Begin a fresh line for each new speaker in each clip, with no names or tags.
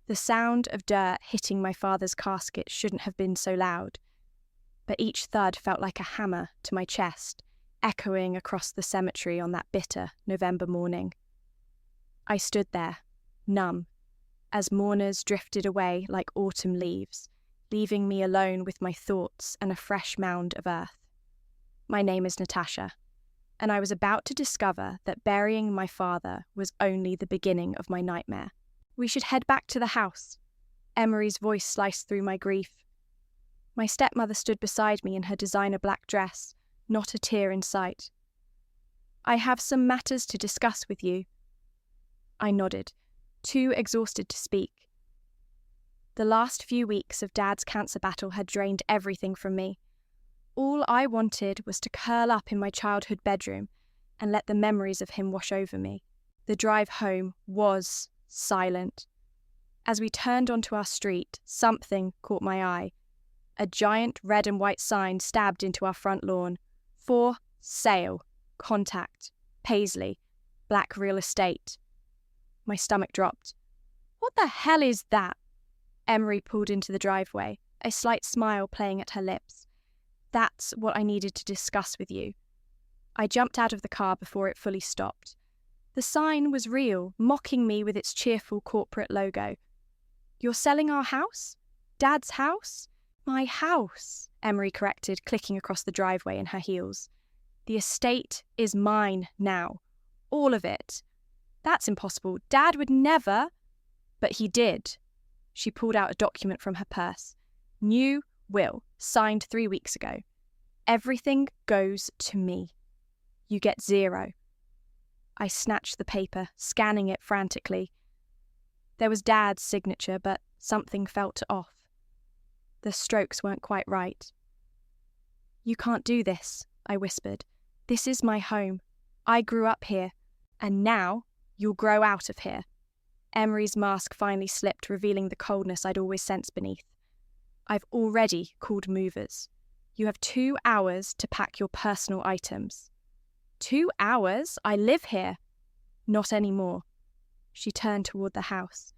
The sound of dirt hitting my father's casket shouldn't have been so loud, but each thud felt like a hammer to my chest, echoing across the cemetery on that bitter November morning. I stood there, numb, as mourners drifted away like autumn leaves, leaving me alone with my thoughts and a fresh mound of earth. My name is Natasha, and I was about to discover that burying my father was only the beginning of my nightmare. We should head back to the house. Emery's voice sliced through my grief. My stepmother stood beside me in her designer black dress, not a tear in sight. I have some matters to discuss with you. I nodded, too exhausted to speak. The last few weeks of Dad's cancer battle had drained everything from me. All I wanted was to curl up in my childhood bedroom and let the memories of him wash over me. The drive home was silent. As we turned onto our street, something caught my eye. A giant red and white sign stabbed into our front lawn. For sale. Contact. Paisley. Black real estate. My stomach dropped. What the hell is that? Emery pulled into the driveway, a slight smile playing at her lips. That's what I needed to discuss with you. I jumped out of the car before it fully stopped. The sign was real, mocking me with its cheerful corporate logo. You're selling our house? Dad's house? My house, Emery corrected, clicking across the driveway in her heels. The estate is mine now. All of it. That's impossible. Dad would never. But he did. She pulled out a document from her purse. New will, signed 3 weeks ago. Everything goes to me. You get 0. I snatched the paper, scanning it frantically. There was Dad's signature, but something felt off. The strokes weren't quite right. You can't do this, I whispered. This is my home. I grew up here, and now you'll grow out of here. Emery's mask finally slipped, revealing the coldness I'd always sensed beneath. I've already called movers. You have 2 hours to pack your personal items. 2 hours? I live here. Not anymore. She turned toward the house.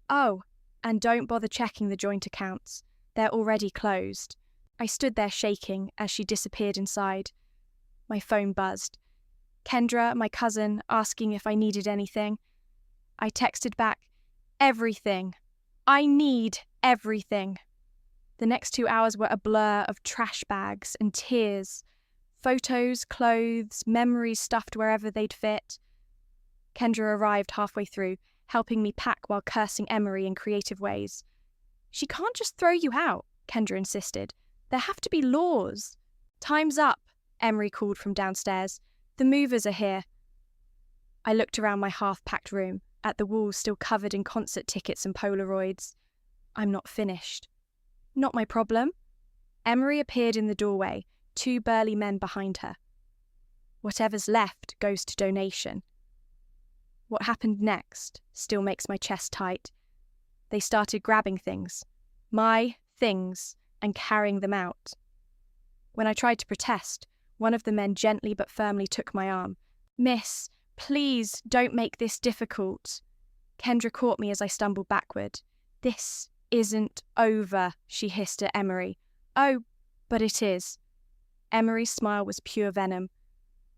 Oh, and don't bother checking the joint accounts. They're already closed. I stood there shaking as she disappeared inside. My phone buzzed. Kendra, my cousin, asking if I needed anything. I texted back, everything. I need everything. The next 2 hours were a blur of trash bags and tears. Photos, clothes, memories stuffed wherever they'd fit. Kendra arrived halfway through, helping me pack while cursing Emery in creative ways. She can't just throw you out, Kendra insisted. There have to be laws. Time's up, Emery called from downstairs. The movers are here. I looked around my half-packed room, at the walls still covered in concert tickets and Polaroids. I'm not finished. Not my problem. Emery appeared in the doorway, 2 burly men behind her. Whatever's left goes to donation. What happened next still makes my chest tight. They started grabbing things, my things, and carrying them out. When I tried to protest, one of the men gently but firmly took my arm. Miss, please don't make this difficult. Kendra caught me as I stumbled backward. This isn't over, she hissed at Emery. Oh, but it is. Emery's smile was pure venom.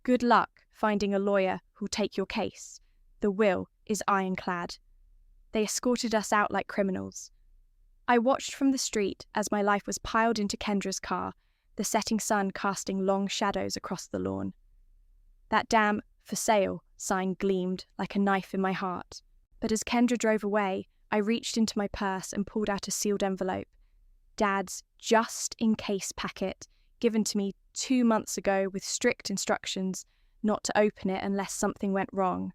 Good luck finding a lawyer who'll take your case. The will is ironclad. They escorted us out like criminals. I watched from the street as my life was piled into Kendra's car, the setting sun casting long shadows across the lawn. That damn "for sale" sign gleamed like a knife in my heart. But as Kendra drove away, I reached into my purse and pulled out a sealed envelope. Dad's just-in-case packet, given to me 2 months ago with strict instructions not to open it unless something went wrong.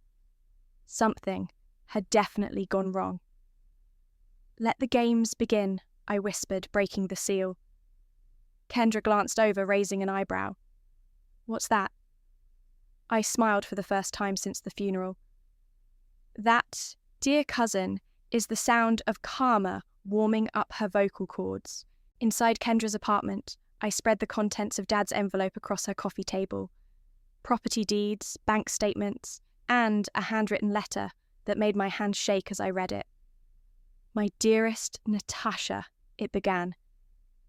Something had definitely gone wrong. Let the games begin, I whispered, breaking the seal. Kendra glanced over, raising an eyebrow. What's that? I smiled for the first time since the funeral. That, dear cousin, is the sound of karma warming up her vocal cords. Inside Kendra's apartment, I spread the contents of Dad's envelope across her coffee table. Property deeds, bank statements, and a handwritten letter that made my hand shake as I read it. My dearest Natasha, it began.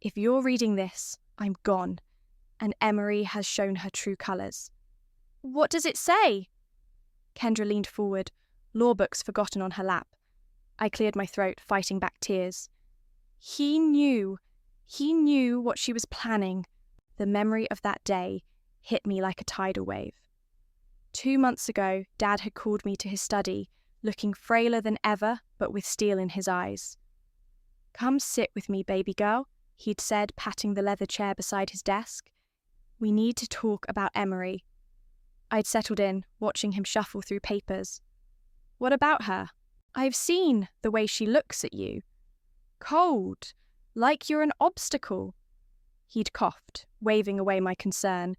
If you're reading this, I'm gone, and Emery has shown her true colours. What does it say? Kendra leaned forward, law books forgotten on her lap. I cleared my throat, fighting back tears. He knew what she was planning. The memory of that day hit me like a tidal wave. 2 months ago, Dad had called me to his study, looking frailer than ever, but with steel in his eyes. Come sit with me, baby girl, he'd said, patting the leather chair beside his desk. We need to talk about Emery. I'd settled in, watching him shuffle through papers. What about her? I've seen the way she looks at you. Cold, like you're an obstacle. He'd coughed, waving away my concern.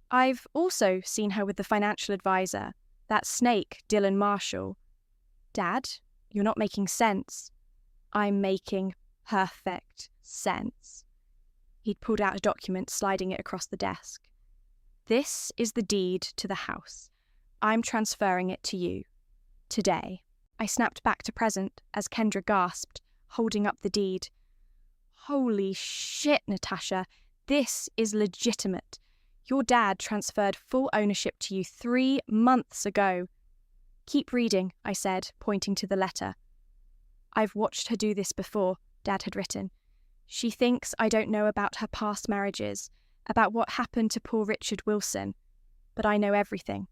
I've also seen her with the financial advisor, that snake, Dylan Marshall. Dad, you're not making sense. I'm making perfect sense. He'd pulled out a document, sliding it across the desk. This is the deed to the house. I'm transferring it to you. Today. I snapped back to present as Kendra gasped, holding up the deed. Holy shit, Natasha. This is legitimate. Your dad transferred full ownership to you 3 months ago. Keep reading, I said, pointing to the letter. I've watched her do this before, Dad had written. She thinks I don't know about her past marriages, about what happened to poor Richard Wilson. But I know everything.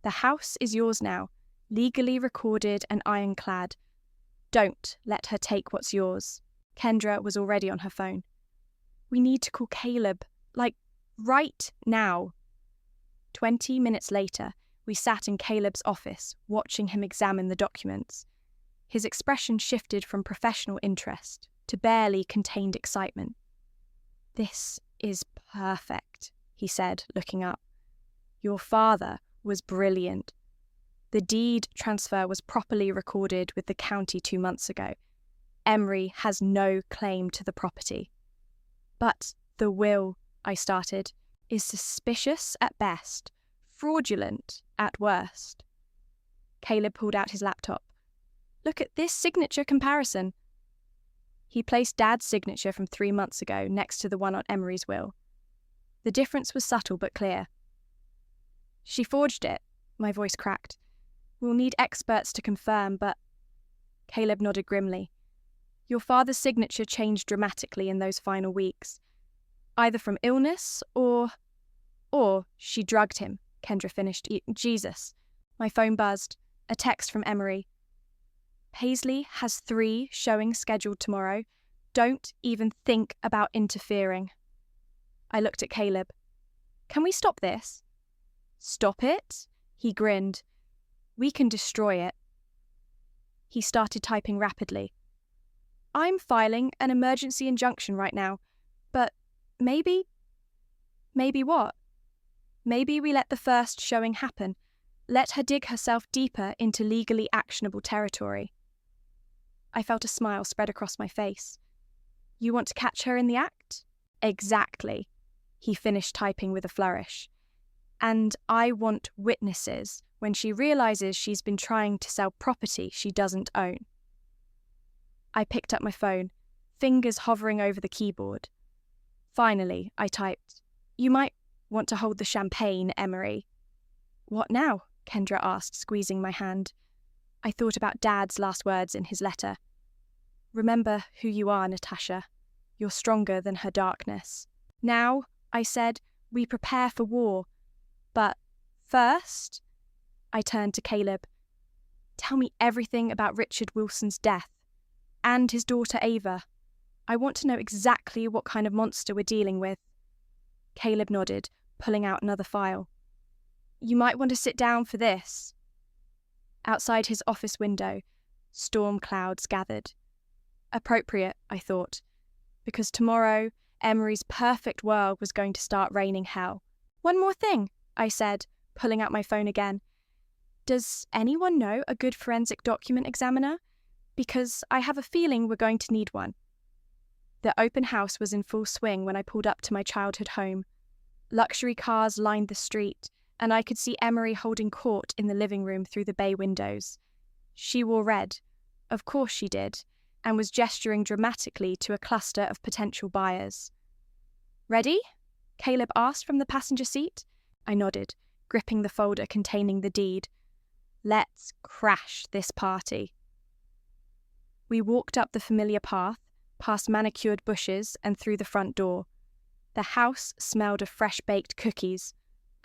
The house is yours now, legally recorded and ironclad. Don't let her take what's yours. Kendra was already on her phone. We need to call Caleb, right now. 20 minutes later, we sat in Caleb's office, watching him examine the documents. His expression shifted from professional interest to barely contained excitement. This is perfect, he said, looking up. Your father was brilliant. The deed transfer was properly recorded with the county 2 months ago. Emery has no claim to the property. But the will, I started, is suspicious at best, fraudulent at worst. Caleb pulled out his laptop. Look at this signature comparison. He placed Dad's signature from 3 months ago next to the one on Emery's will. The difference was subtle but clear. She forged it, my voice cracked. We'll need experts to confirm, but... Caleb nodded grimly. Your father's signature changed dramatically in those final weeks. Either from illness or she drugged him, Kendra finished. Jesus. My phone buzzed. A text from Emery. Paisley has 3 showings scheduled tomorrow. Don't even think about interfering. I looked at Caleb. Can we stop this? Stop it? He grinned. We can destroy it. He started typing rapidly. I'm filing an emergency injunction right now, but maybe what? Maybe we let the first showing happen, let her dig herself deeper into legally actionable territory. I felt a smile spread across my face. You want to catch her in the act? Exactly. He finished typing with a flourish. And I want witnesses when she realises she's been trying to sell property she doesn't own. I picked up my phone, fingers hovering over the keyboard. Finally, I typed, You might want to hold the champagne, Emery. What now? Kendra asked, squeezing my hand. I thought about Dad's last words in his letter. Remember who you are, Natasha. You're stronger than her darkness. Now, I said, we prepare for war. But first, I turned to Caleb. Tell me everything about Richard Wilson's death. And his daughter Ava. I want to know exactly what kind of monster we're dealing with. Caleb nodded, pulling out another file. You might want to sit down for this. Outside his office window, storm clouds gathered. Appropriate, I thought, because tomorrow Emery's perfect world was going to start raining hell. One more thing, I said, pulling out my phone again. Does anyone know a good forensic document examiner? Because I have a feeling we're going to need one. The open house was in full swing when I pulled up to my childhood home. Luxury cars lined the street, and I could see Emery holding court in the living room through the bay windows. She wore red. Of course she did. and was gesturing dramatically to a cluster of potential buyers. "Ready?" Caleb asked from the passenger seat. I nodded, gripping the folder containing the deed. "Let's crash this party." We walked up the familiar path, past manicured bushes and through the front door. The house smelled of fresh-baked cookies,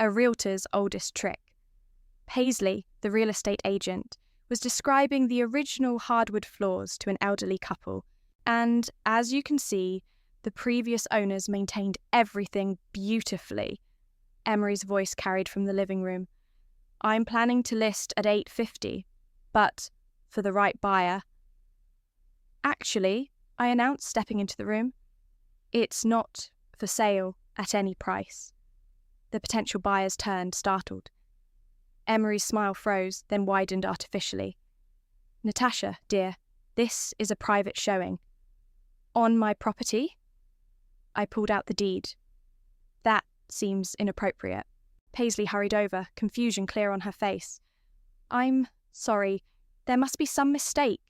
a realtor's oldest trick. Paisley, the real estate agent, was describing the original hardwood floors to an elderly couple, and, as you can see, the previous owners maintained everything beautifully. Emery's voice carried from the living room. "I'm planning to list at $850, but for the right buyer." "Actually," I announced, stepping into the room, "it's not for sale at any price." The potential buyers turned, startled. Emery's smile froze, then widened artificially. "Natasha, dear, this is a private showing." "On my property?" I pulled out the deed. "That seems inappropriate." Paisley hurried over, confusion clear on her face. "I'm sorry. There must be some mistake.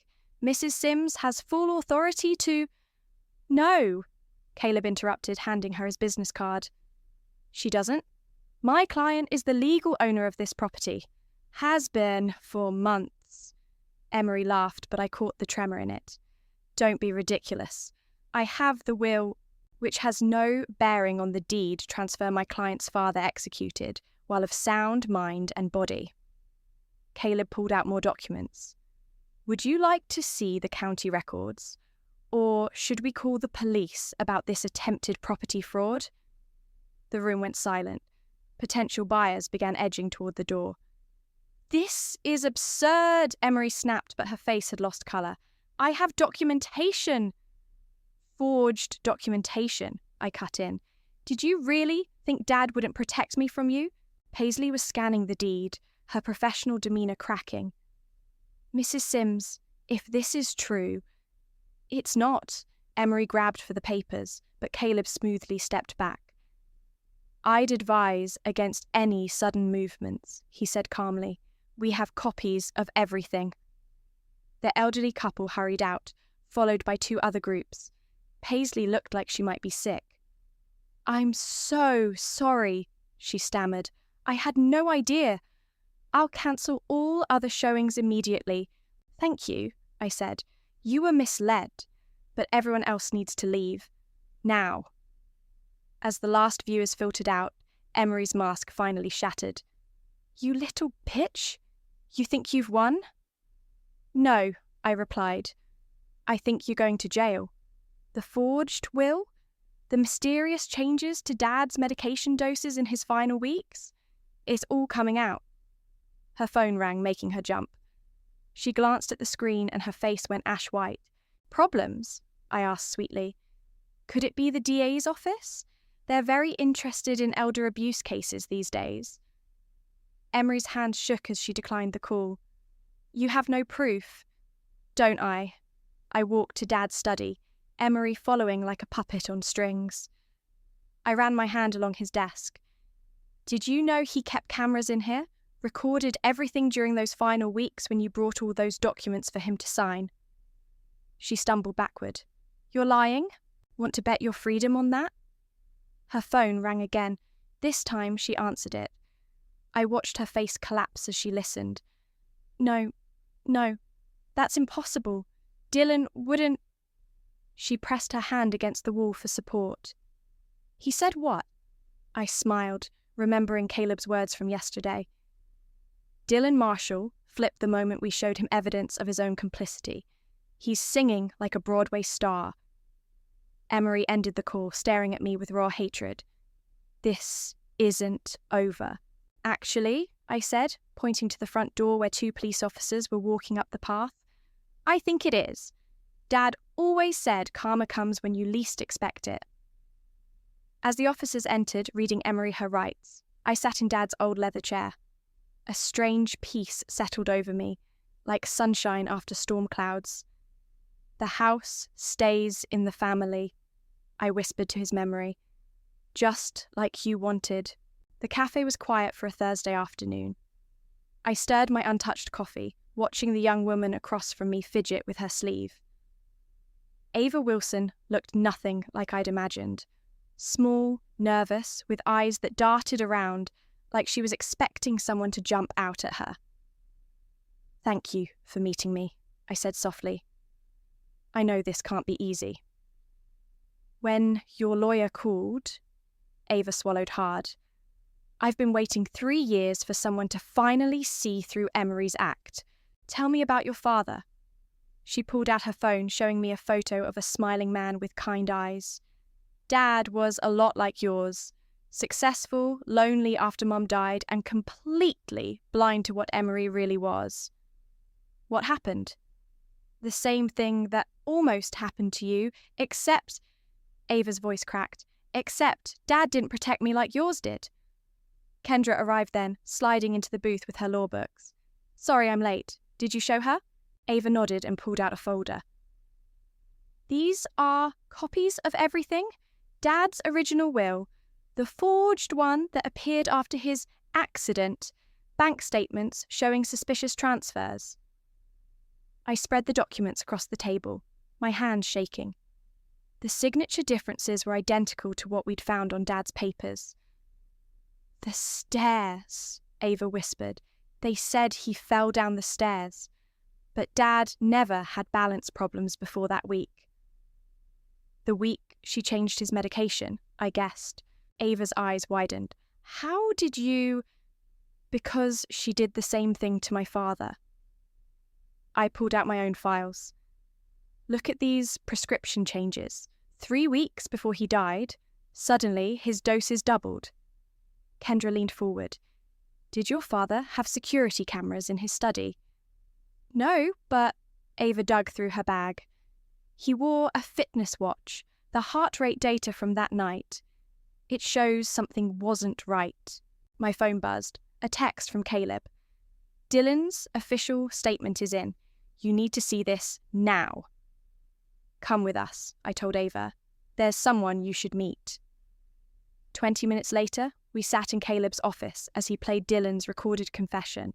Mrs. Sims has full authority to—" "No," Caleb interrupted, handing her his business card. "She doesn't. My client is the legal owner of this property. Has been for months." Emery laughed, but I caught the tremor in it. "Don't be ridiculous. I have the will, which has no bearing on the deed transfer my client's father executed, while of sound mind and body." Caleb pulled out more documents. "Would you like to see the county records? Or should we call the police about this attempted property fraud?" The room went silent. Potential buyers began edging toward the door. "This is absurd," Emery snapped, but her face had lost colour. "I have documentation." "Forged documentation," I cut in. "Did you really think Dad wouldn't protect me from you?" Paisley was scanning the deed, her professional demeanour cracking. "Mrs. Sims, if this is true—" "It's not." Emery grabbed for the papers, but Caleb smoothly stepped back. "I'd advise against any sudden movements," he said calmly. "We have copies of everything." The elderly couple hurried out, followed by 2 other groups. Paisley looked like she might be sick. "I'm so sorry," she stammered. "I had no idea. I'll cancel all other showings immediately." "Thank you," I said. "You were misled, but everyone else needs to leave. Now." As the last viewers filtered out, Emery's mask finally shattered. "You little bitch! You think you've won?" "No," I replied. "I think you're going to jail. The forged will? The mysterious changes to Dad's medication doses in his final weeks? It's all coming out." Her phone rang, making her jump. She glanced at the screen and her face went ash white. "Problems?" I asked sweetly. "Could it be the DA's office? They're very interested in elder abuse cases these days." Emery's hand shook as she declined the call. "You have no proof?" "Don't I?" I walked to Dad's study, Emery following like a puppet on strings. I ran my hand along his desk. "Did you know he kept cameras in here? Recorded everything during those final weeks when you brought all those documents for him to sign?" She stumbled backward. "You're lying? Want to bet your freedom on that?" Her phone rang again. This time she answered it. I watched her face collapse as she listened. No, that's impossible. Dylan wouldn't." She pressed her hand against the wall for support. "He said what?" I smiled, remembering Caleb's words from yesterday. "Dylan Marshall flipped the moment we showed him evidence of his own complicity. He's singing like a Broadway star." Emery ended the call, staring at me with raw hatred. "This isn't over." "Actually," I said, pointing to the front door where 2 police officers were walking up the path, "I think it is. Dad always said karma comes when you least expect it." As the officers entered, reading Emery her rights, I sat in Dad's old leather chair. A strange peace settled over me, like sunshine after storm clouds. "The house stays in the family," I whispered to his memory. "Just like you wanted." The cafe was quiet for a Thursday afternoon. I stirred my untouched coffee, watching the young woman across from me fidget with her sleeve. Ava Wilson looked nothing like I'd imagined. Small, nervous, with eyes that darted around like she was expecting someone to jump out at her. "Thank you for meeting me," I said softly. "I know this can't be easy." "When your lawyer called," Ava swallowed hard, "I've been waiting 3 years for someone to finally see through Emery's act. Tell me about your father." She pulled out her phone, showing me a photo of a smiling man with kind eyes. "Dad was a lot like yours. Successful, lonely after Mum died, and completely blind to what Emery really was." "What happened?" "The same thing that almost happened to you, except," Ava's voice cracked, "except Dad didn't protect me like yours did." Kendra arrived then, sliding into the booth with her law books. "Sorry I'm late. Did you show her?" Ava nodded and pulled out a folder. "These are copies of everything. Dad's original will, the forged one that appeared after his accident, bank statements showing suspicious transfers." I spread the documents across the table, my hands shaking. The signature differences were identical to what we'd found on Dad's papers. "The stairs," Ava whispered. "They said he fell down the stairs. But Dad never had balance problems before that week." "The week she changed his medication," I guessed. Ava's eyes widened. "How did you—" "Because she did the same thing to my father." I pulled out my own files. "Look at these prescription changes. 3 weeks before he died, suddenly his doses doubled." Kendra leaned forward. "Did your father have security cameras in his study?" "No, but—" Ava dug through her bag. "He wore a fitness watch, the heart rate data from that night. It shows something wasn't right." My phone buzzed. A text from Caleb. "Dylan's official statement is in. You need to see this now." "Come with us," I told Ava. "There's someone you should meet." 20 minutes later, we sat in Caleb's office as he played Dylan's recorded confession.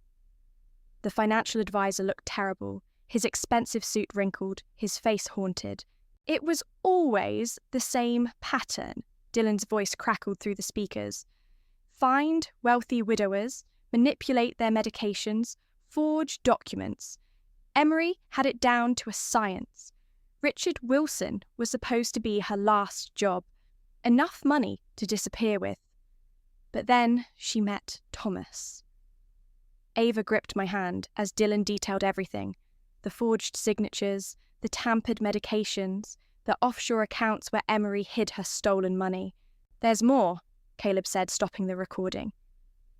The financial advisor looked terrible, his expensive suit wrinkled, his face haunted. It was always the same pattern, Dylan's voice crackled through the speakers. Find wealthy widowers, manipulate their medications, forge documents. Emery had it down to a science. Richard Wilson was supposed to be her last job, enough money to disappear with. But then she met Thomas. Ava gripped my hand as Dylan detailed everything. The forged signatures, the tampered medications, the offshore accounts where Emery hid her stolen money. "There's more," Caleb said, stopping the recording.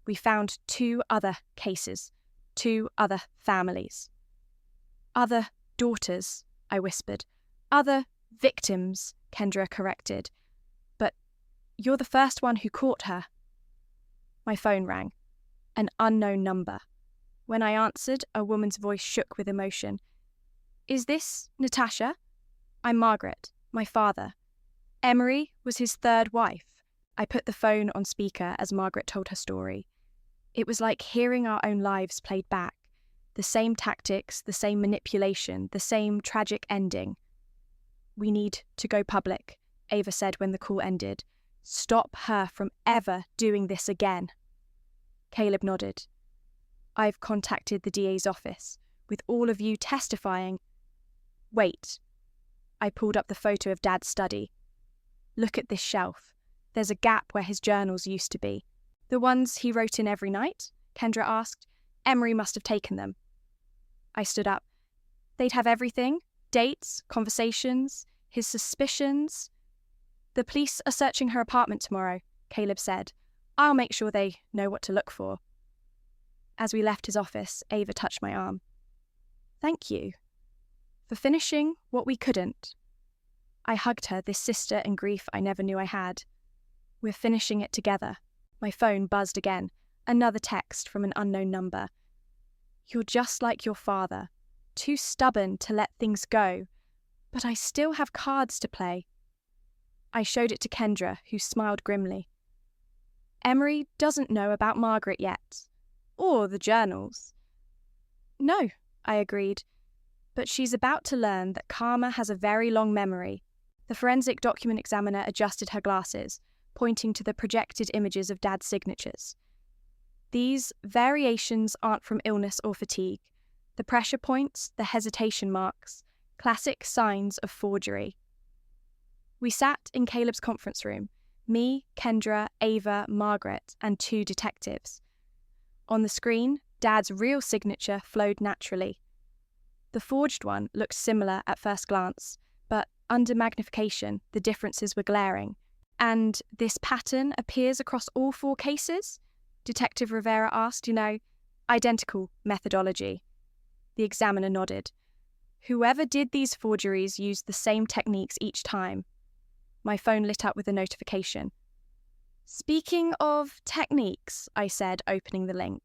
"We found 2 other cases, 2 other families." "Other daughters," I whispered. "Other victims," Kendra corrected. "But you're the first one who caught her." My phone rang. An unknown number. When I answered, a woman's voice shook with emotion. "Is this Natasha?" "I'm Margaret, my father. Emery was his 3rd wife." I put the phone on speaker as Margaret told her story. It was like hearing our own lives played back. The same tactics, the same manipulation, the same tragic ending. "We need to go public," Ava said when the call ended. "Stop her from ever doing this again." Caleb nodded. "I've contacted the DA's office, with all of you testifying." "Wait." I pulled up the photo of Dad's study. "Look at this shelf. There's a gap where his journals used to be." "The ones he wrote in every night?" Kendra asked. "Emery must have taken them." I stood up. "They'd have everything, dates, conversations, his suspicions." "The police are searching her apartment tomorrow," Caleb said. "I'll make sure they know what to look for." As we left his office, Ava touched my arm. "Thank you for finishing what we couldn't." I hugged her, this sister in grief I never knew I had. "We're finishing it together." My phone buzzed again. Another text from an unknown number. "You're just like your father, too stubborn to let things go, but I still have cards to play." I showed it to Kendra, who smiled grimly. "Emery doesn't know about Margaret yet, or the journals." "No," I agreed, But she's about to learn that karma has a very long memory. The forensic document examiner adjusted her glasses, pointing to the projected images of Dad's signatures. These variations aren't from illness or fatigue. The pressure points, the hesitation marks, classic signs of forgery. We sat in Caleb's conference room, me, Kendra, Ava, Margaret, and 2 detectives. On the screen, Dad's real signature flowed naturally. The forged one looked similar at first glance, but under magnification, the differences were glaring. And this pattern appears across all 4 cases? Detective Rivera asked, identical methodology. The examiner nodded. Whoever did these forgeries used the same techniques each time. My phone lit up with a notification. Speaking of techniques, I said, opening the link.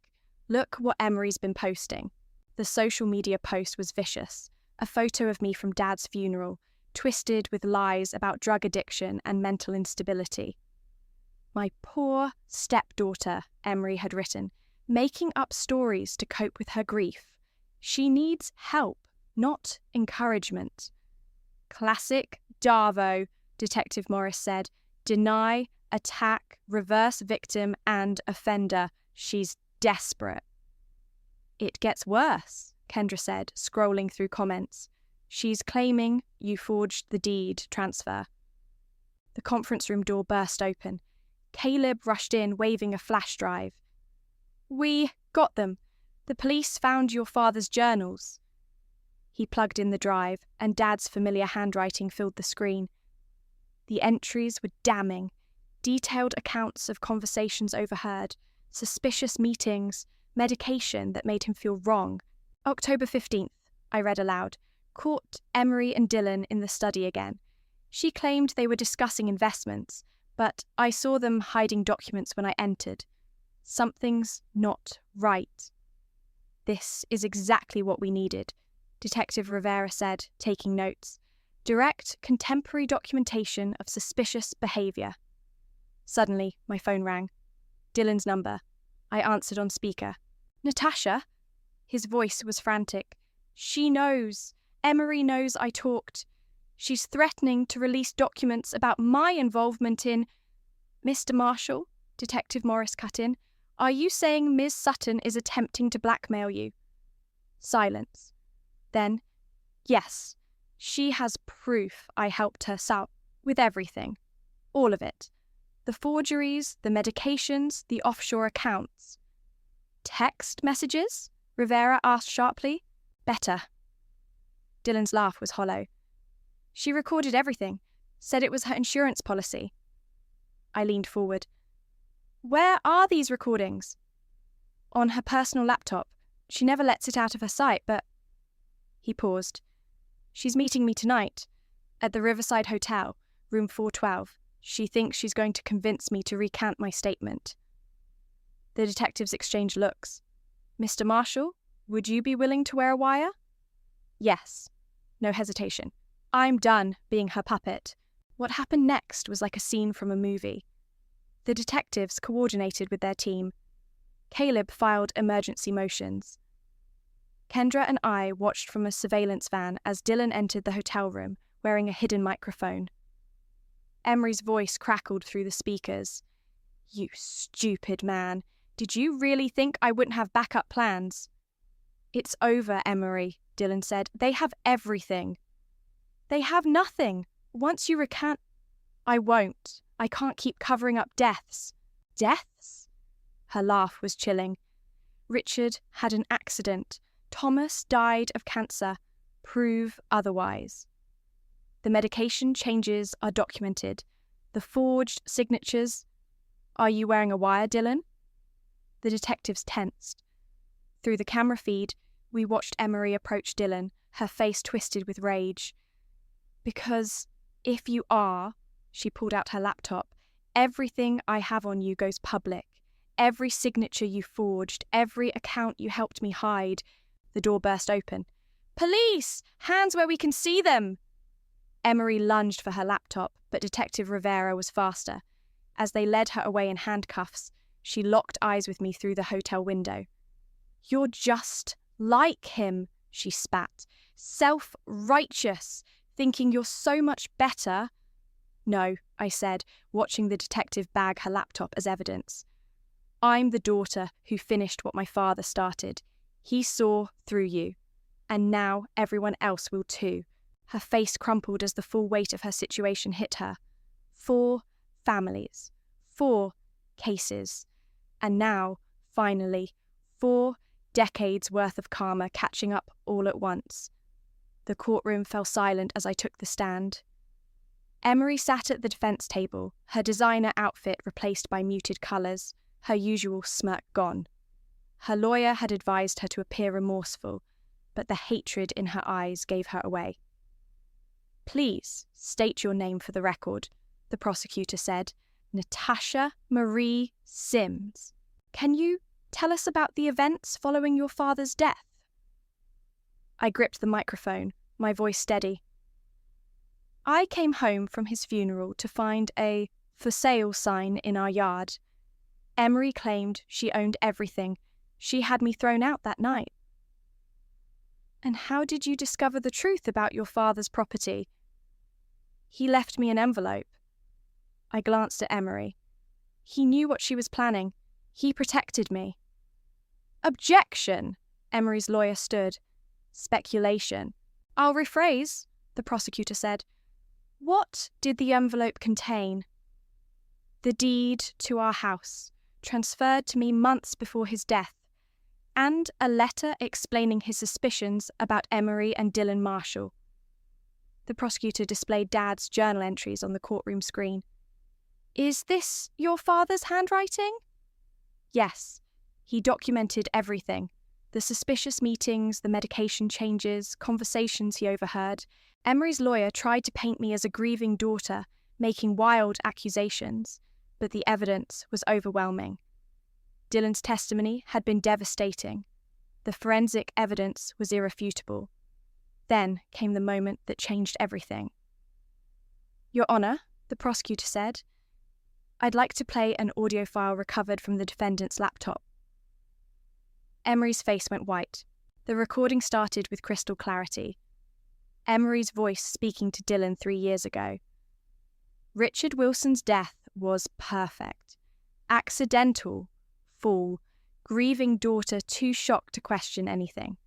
Look what Emery's been posting. The social media post was vicious. A photo of me from Dad's funeral, twisted with lies about drug addiction and mental instability. My poor stepdaughter, Emery had written, making up stories to cope with her grief. She needs help, not encouragement. Classic Darvo, Detective Morris said. Deny, attack, reverse victim and offender. She's desperate. It gets worse, Kendra said, scrolling through comments. She's claiming you forged the deed transfer. The conference room door burst open. Caleb rushed in, waving a flash drive. We got them. The police found your father's journals. He plugged in the drive, and Dad's familiar handwriting filled the screen. The entries were damning. Detailed accounts of conversations overheard, suspicious meetings, medication that made him feel wrong. October 15th, I read aloud. Caught Emery and Dylan in the study again. She claimed they were discussing investments, but I saw them hiding documents when I entered. Something's not right. This is exactly what we needed, Detective Rivera said, taking notes. Direct, contemporary documentation of suspicious behaviour. Suddenly, my phone rang. Dylan's number. I answered on speaker. Natasha? His voice was frantic. She knows. Emery knows I talked. She's threatening to release documents about my involvement in... Mr. Marshall, Detective Morris cut in, are you saying Ms. Sutton is attempting to blackmail you? Silence. Then, yes, she has proof I helped her out with everything. All of it. The forgeries, the medications, the offshore accounts. Text messages? Rivera asked sharply. Better. Dylan's laugh was hollow. She recorded everything, said it was her insurance policy. I leaned forward. Where are these recordings? On her personal laptop. She never lets it out of her sight, but... He paused. She's meeting me tonight, at the Riverside Hotel, room 412. She thinks she's going to convince me to recant my statement. The detectives exchanged looks. Mr. Marshall, would you be willing to wear a wire? Yes. No hesitation. I'm done being her puppet. What happened next was like a scene from a movie. The detectives coordinated with their team. Caleb filed emergency motions. Kendra and I watched from a surveillance van as Dylan entered the hotel room, wearing a hidden microphone. Emery's voice crackled through the speakers. You stupid man. Did you really think I wouldn't have backup plans? It's over, Emery, Dylan said. They have everything. They have nothing. Once you recant... I won't. I can't keep covering up deaths. Deaths? Her laugh was chilling. Richard had an accident. Thomas died of cancer. Prove otherwise. The medication changes are documented. The forged signatures... Are you wearing a wire, Dylan? The detectives tensed. Through the camera feed, we watched Emery approach Dylan, her face twisted with rage. Because if you are, she pulled out her laptop, everything I have on you goes public. Every signature you forged, every account you helped me hide. The door burst open. Police! Hands where we can see them! Emery lunged for her laptop, but Detective Rivera was faster. As they led her away in handcuffs, she locked eyes with me through the hotel window. You're just like him, she spat. self-righteous, thinking you're so much better. No, I said, watching the detective bag her laptop as evidence. I'm the daughter who finished what my father started. He saw through you. And now everyone else will too. Her face crumpled as the full weight of her situation hit her. 4 families, 4 cases, and now, finally, 4 decades worth of karma catching up all at once. The courtroom fell silent as I took the stand. Emery sat at the defense table, her designer outfit replaced by muted colours, her usual smirk gone. Her lawyer had advised her to appear remorseful, but the hatred in her eyes gave her away. Please state your name for the record, the prosecutor said. Natasha Marie Sims. Can you tell us about the events following your father's death? I gripped the microphone, my voice steady. I came home from his funeral to find a for sale sign in our yard. Emery claimed she owned everything. She had me thrown out that night. And how did you discover the truth about your father's property? He left me an envelope. I glanced at Emery. He knew what she was planning. He protected me. Objection! Emery's lawyer stood. Speculation. I'll rephrase, the prosecutor said. What did the envelope contain? The deed to our house, transferred to me months before his death, and a letter explaining his suspicions about Emery and Dylan Marshall. The prosecutor displayed Dad's journal entries on the courtroom screen. Is this your father's handwriting? Yes. He documented everything. The suspicious meetings, the medication changes, conversations he overheard. Emery's lawyer tried to paint me as a grieving daughter, making wild accusations, but the evidence was overwhelming. Dylan's testimony had been devastating. The forensic evidence was irrefutable. Then came the moment that changed everything. Your Honour, the prosecutor said, I'd like to play an audio file recovered from the defendant's laptop. Emery's face went white. The recording started with crystal clarity. Emery's voice speaking to Dylan 3 years ago. Richard Wilson's death was perfect. Accidental. Fool. Grieving daughter too shocked to question anything.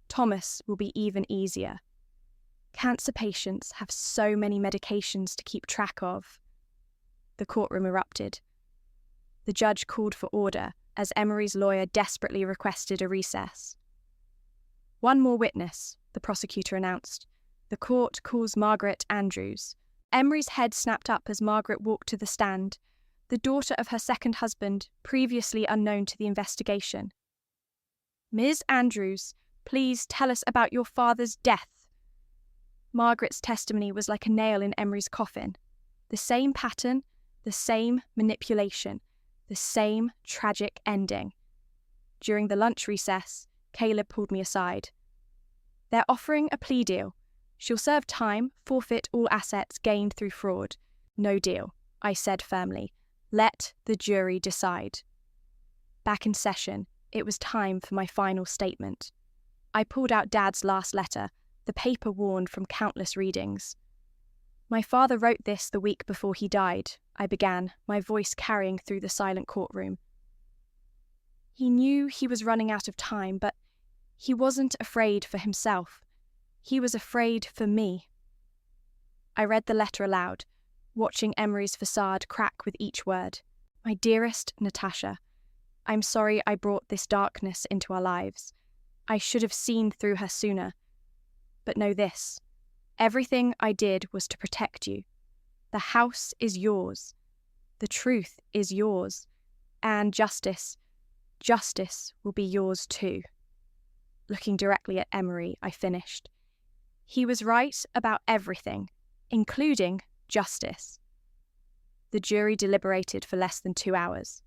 Thomas will be even easier. Cancer patients have so many medications to keep track of. The courtroom erupted. The judge called for order as Emery's lawyer desperately requested a recess. One more witness, the prosecutor announced. The court calls Margaret Andrews. Emery's head snapped up as Margaret walked to the stand, the daughter of her second husband, previously unknown to the investigation. Ms. Andrews, please tell us about your father's death. Margaret's testimony was like a nail in Emery's coffin. The same pattern, the same manipulation, the same tragic ending. During the lunch recess, Caleb pulled me aside. They're offering a plea deal. She'll serve time, forfeit all assets gained through fraud. No deal, I said firmly. Let the jury decide. Back in session, it was time for my final statement. I pulled out Dad's last letter, the paper worn from countless readings. My father wrote this the week before he died, I began, my voice carrying through the silent courtroom. He knew he was running out of time, but he wasn't afraid for himself. He was afraid for me. I read the letter aloud, watching Emery's facade crack with each word. My dearest Natasha, I'm sorry I brought this darkness into our lives. I should have seen through her sooner. But know this, everything I did was to protect you. The house is yours. The truth is yours. And justice will be yours too. Looking directly at Emery, I finished. He was right about everything, including justice. The jury deliberated for less than 2 hours.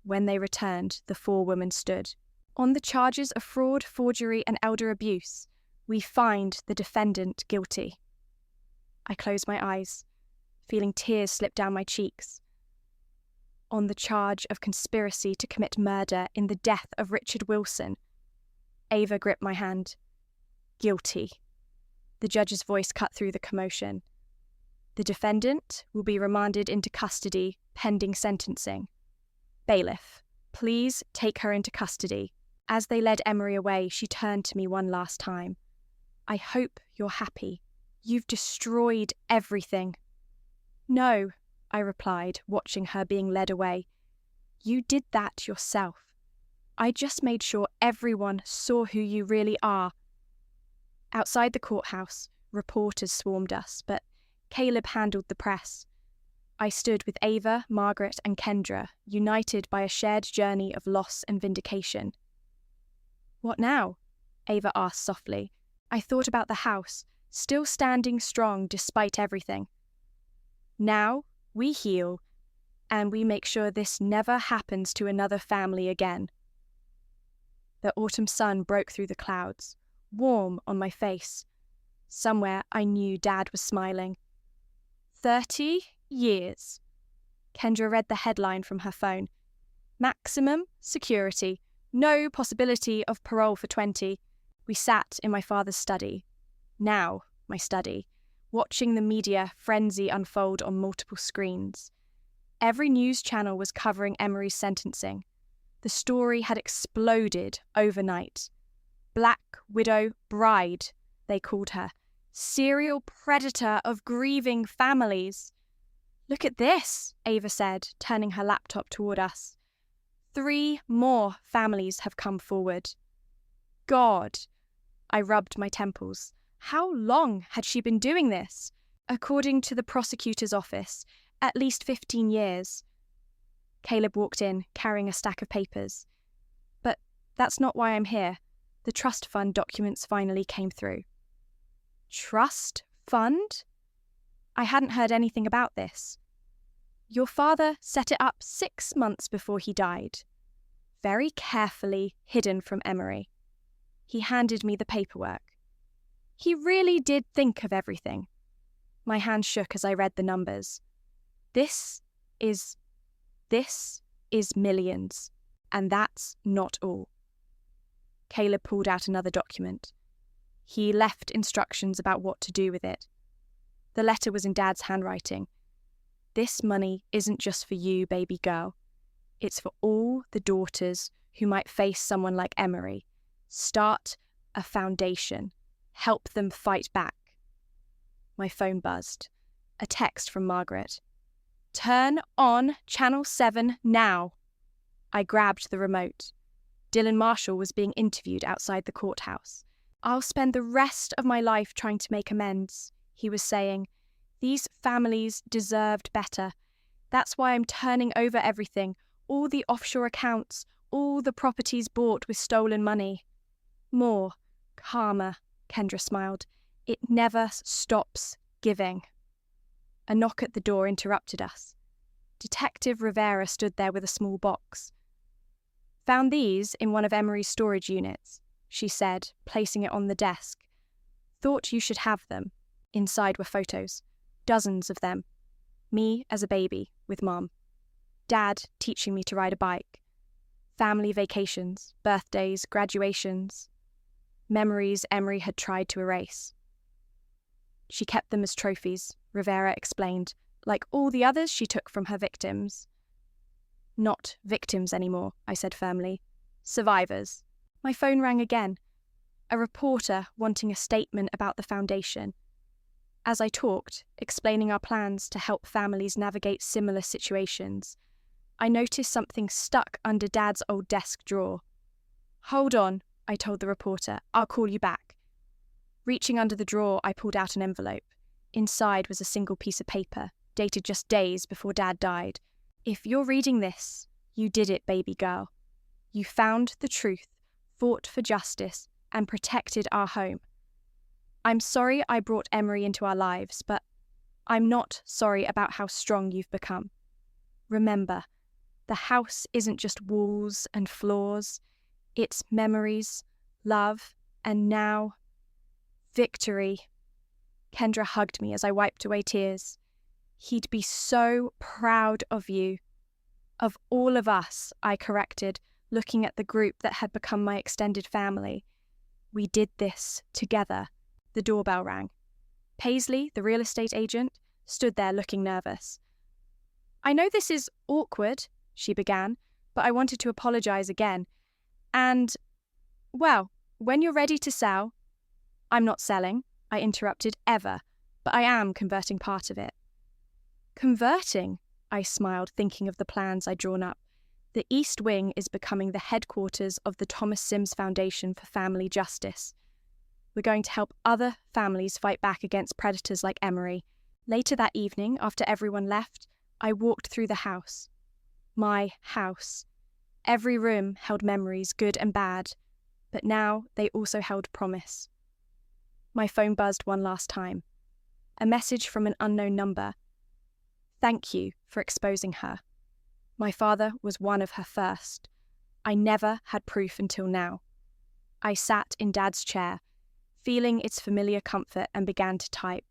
When they returned, the 4 women stood. On the charges of fraud, forgery, and elder abuse, we find the defendant guilty. I closed my eyes, feeling tears slip down my cheeks. On the charge of conspiracy to commit murder in the death of Richard Wilson, Ava gripped my hand. Guilty. The judge's voice cut through the commotion. The defendant will be remanded into custody pending sentencing. Bailiff, please take her into custody. As they led Emery away, she turned to me one last time. I hope you're happy. You've destroyed everything. No, I replied, watching her being led away. You did that yourself. I just made sure everyone saw who you really are. Outside the courthouse, reporters swarmed us, but Caleb handled the press. I stood with Ava, Margaret, and Kendra, united by a shared journey of loss and vindication. What now? Ava asked softly. I thought about the house, still standing strong despite everything. Now we heal, and we make sure this never happens to another family again. The autumn sun broke through the clouds, warm on my face. Somewhere I knew Dad was smiling. 30 years. Kendra read the headline from her phone. Maximum security. No possibility of parole for 20. We sat in my father's study. Now my study, watching the media frenzy unfold on multiple screens. Every news channel was covering Emery's sentencing. The story had exploded overnight. Black Widow Bride, they called her. Serial predator of grieving families. Look at this, Ava said, turning her laptop toward us. 3 more families have come forward. God, I rubbed my temples. How long had she been doing this? According to the prosecutor's office, at least 15 years. Caleb walked in, carrying a stack of papers. But that's not why I'm here. The trust fund documents finally came through. Trust fund? I hadn't heard anything about this. Your father set it up 6 months before he died. Very carefully hidden from Emery. He handed me the paperwork. He really did think of everything. My hand shook as I read the numbers. This is millions, and that's not all. Caleb pulled out another document. He left instructions about what to do with it. The letter was in Dad's handwriting. This money isn't just for you, baby girl. It's for all the daughters who might face someone like Emery. Start a foundation. Help them fight back. My phone buzzed. A text from Margaret. Turn on Channel 7 now. I grabbed the remote. Dylan Marshall was being interviewed outside the courthouse. I'll spend the rest of my life trying to make amends, he was saying. These families deserved better. That's why I'm turning over everything, all the offshore accounts, all the properties bought with stolen money. More, calmer, Kendra smiled. It never stops giving. A knock at the door interrupted us. Detective Rivera stood there with a small box. Found these in one of Emery's storage units, she said, placing it on the desk. Thought you should have them. Inside were photos. Dozens of them. Me as a baby, with Mom. Dad teaching me to ride a bike. Family vacations, birthdays, graduations. Memories Emery had tried to erase. She kept them as trophies, Rivera explained, like all the others she took from her victims. Not victims anymore, I said firmly. Survivors. My phone rang again. A reporter wanting a statement about the foundation. As I talked, explaining our plans to help families navigate similar situations, I noticed something stuck under Dad's old desk drawer. Hold on, I told the reporter. I'll call you back. Reaching under the drawer, I pulled out an envelope. Inside was a single piece of paper, dated just days before Dad died. If you're reading this, you did it, baby girl. You found the truth, fought for justice, and protected our home. I'm sorry I brought Emery into our lives, but I'm not sorry about how strong you've become. Remember, the house isn't just walls and floors. It's memories, love, and now, victory. Kendra hugged me as I wiped away tears. He'd be so proud of you. Of all of us, I corrected, looking at the group that had become my extended family. We did this together. The doorbell rang. Paisley, the real estate agent, stood there looking nervous. "I know this is awkward," she began, "but I wanted to apologize again. And, well, when you're ready to sell—" "I'm not selling," I interrupted, "ever, but I am converting part of it." "Converting?" I smiled, thinking of the plans I'd drawn up. The East Wing is becoming the headquarters of the Thomas Sims Foundation for Family Justice. We're going to help other families fight back against predators like Emery. Later that evening, after everyone left, I walked through the house. My house. Every room held memories, good and bad, but now they also held promise. My phone buzzed one last time. A message from an unknown number. "Thank you for exposing her. My father was one of her first. I never had proof until now." I sat in Dad's chair, feeling its familiar comfort, and began to type.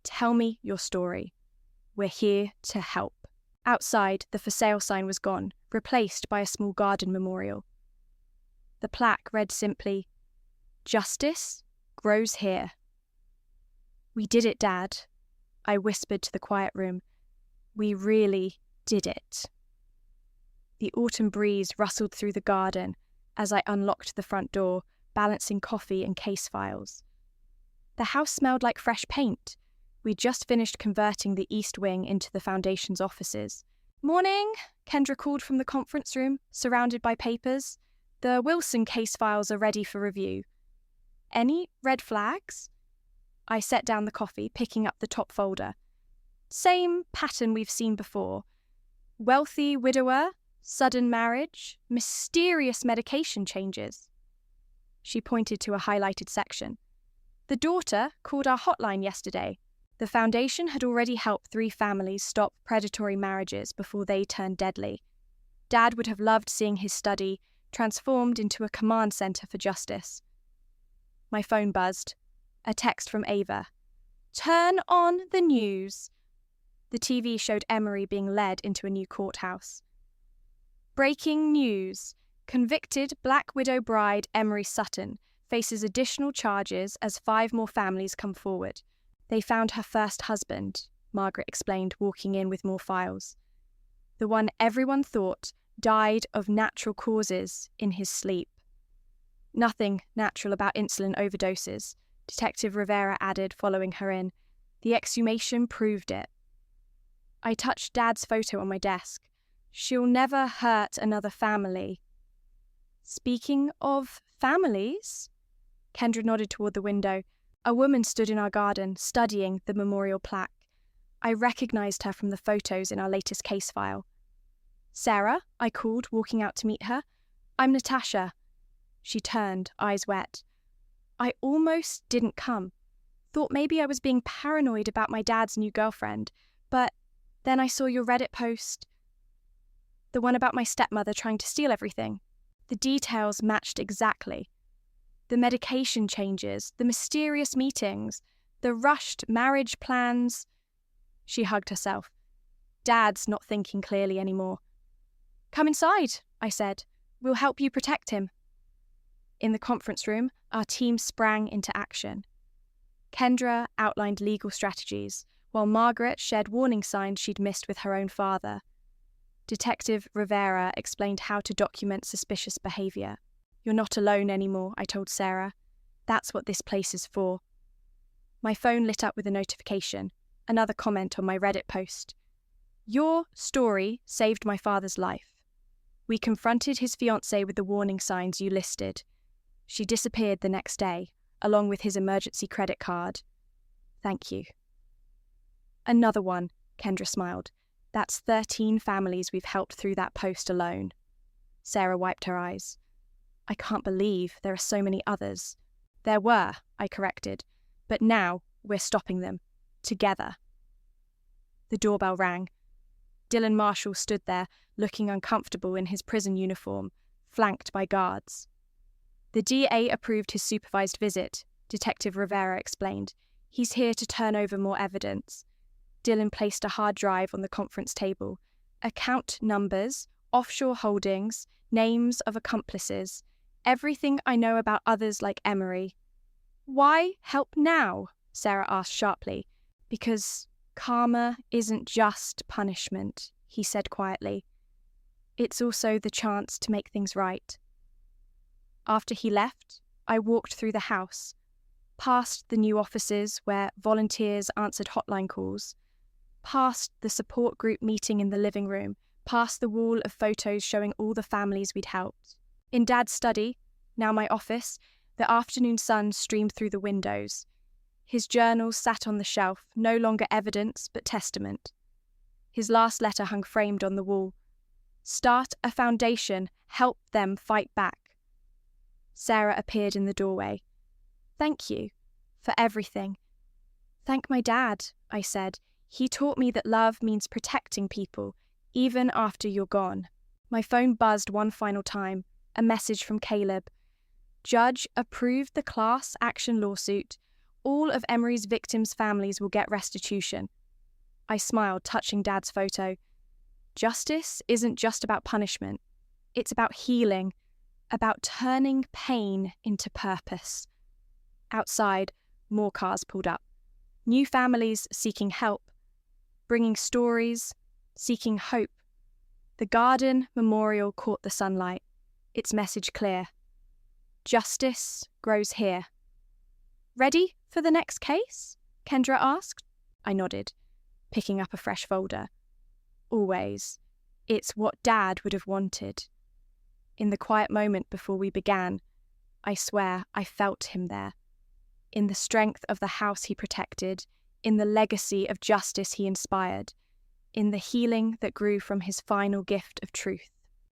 "Tell me your story. We're here to help." Outside, the for sale sign was gone, replaced by a small garden memorial. The plaque read simply, "Justice grows here." "We did it, Dad," I whispered to the quiet room. "We really did it." The autumn breeze rustled through the garden as I unlocked the front door, balancing coffee and case files. The house smelled like fresh paint. We'd just finished converting the East Wing into the Foundation's offices. "Morning," Kendra called from the conference room, surrounded by papers. "The Wilson case files are ready for review." "Any red flags?" I set down the coffee, picking up the top folder. "Same pattern we've seen before. Wealthy widower, sudden marriage, mysterious medication changes." She pointed to a highlighted section. "The daughter called our hotline yesterday. The foundation had already helped 3 families stop predatory marriages before they turned deadly. Dad would have loved seeing his study transformed into a command center for justice." My phone buzzed. A text from Ava. "Turn on the news." The TV showed Emery being led into a new courthouse. "Breaking news. Convicted Black Widow bride Emery Sutton faces additional charges as 5 more families come forward. They found her first husband," Margaret explained, walking in with more files. "The one everyone thought died of natural causes in his sleep." "Nothing natural about insulin overdoses," Detective Rivera added, following her in. "The exhumation proved it." I touched Dad's photo on my desk. "She'll never hurt another family." "Speaking of families," Kendra nodded toward the window. A woman stood in our garden, studying the memorial plaque. I recognized her from the photos in our latest case file. "Sarah," I called, walking out to meet her. "I'm Natasha." She turned, eyes wet. "I almost didn't come. Thought maybe I was being paranoid about my dad's new girlfriend, but then I saw your Reddit post. The one about my stepmother trying to steal everything. The details matched exactly. The medication changes, the mysterious meetings, the rushed marriage plans." She hugged herself. "Dad's not thinking clearly anymore." "Come inside," I said. "We'll help you protect him." In the conference room, our team sprang into action. Kendra outlined legal strategies, while Margaret shared warning signs she'd missed with her own father. Detective Rivera explained how to document suspicious behavior. "You're not alone anymore," I told Sarah. "That's what this place is for." My phone lit up with a notification, another comment on my Reddit post. "Your story saved my father's life. We confronted his fiancée with the warning signs you listed. She disappeared the next day, along with his emergency credit card. Thank you." "Another one," Kendra smiled. "That's 13 families we've helped through that post alone." Sarah wiped her eyes. "I can't believe there are so many others." "There were," I corrected, "but now we're stopping them. Together." The doorbell rang. Dylan Marshall stood there, looking uncomfortable in his prison uniform, flanked by guards. "The DA approved his supervised visit," Detective Rivera explained. "He's here to turn over more evidence." Dylan placed a hard drive on the conference table. "Account numbers, offshore holdings, names of accomplices. Everything I know about others like Emery. Why help now? Sarah asked sharply. Because karma isn't just punishment, he said quietly. It's also the chance to make things right. After he left, I walked through the house, past the new offices where volunteers answered hotline calls, past the support group meeting in the living room, past the wall of photos showing all the families we'd helped. In Dad's study, now my office, the afternoon sun streamed through the windows. His journals sat on the shelf, no longer evidence but testament. His last letter hung framed on the wall. Start a foundation, help them fight back. Sarah appeared in the doorway. Thank you for everything. Thank my dad, I said. He taught me that love means protecting people, even after you're gone. My phone buzzed one final time, a message from Caleb. Judge approved the class action lawsuit. All of Emery's victims' families will get restitution. I smiled, touching Dad's photo. Justice isn't just about punishment. It's about healing, about turning pain into purpose. Outside, more cars pulled up. New families seeking help, bringing stories, seeking hope. The garden memorial caught the sunlight, its message clear. Justice grows here. Ready for the next case? Kendra asked. I nodded, picking up a fresh folder. Always. It's what Dad would have wanted. In the quiet moment before we began, I swear I felt him there. In the strength of the house he protected, in the legacy of justice he inspired, in the healing that grew from his final gift of truth.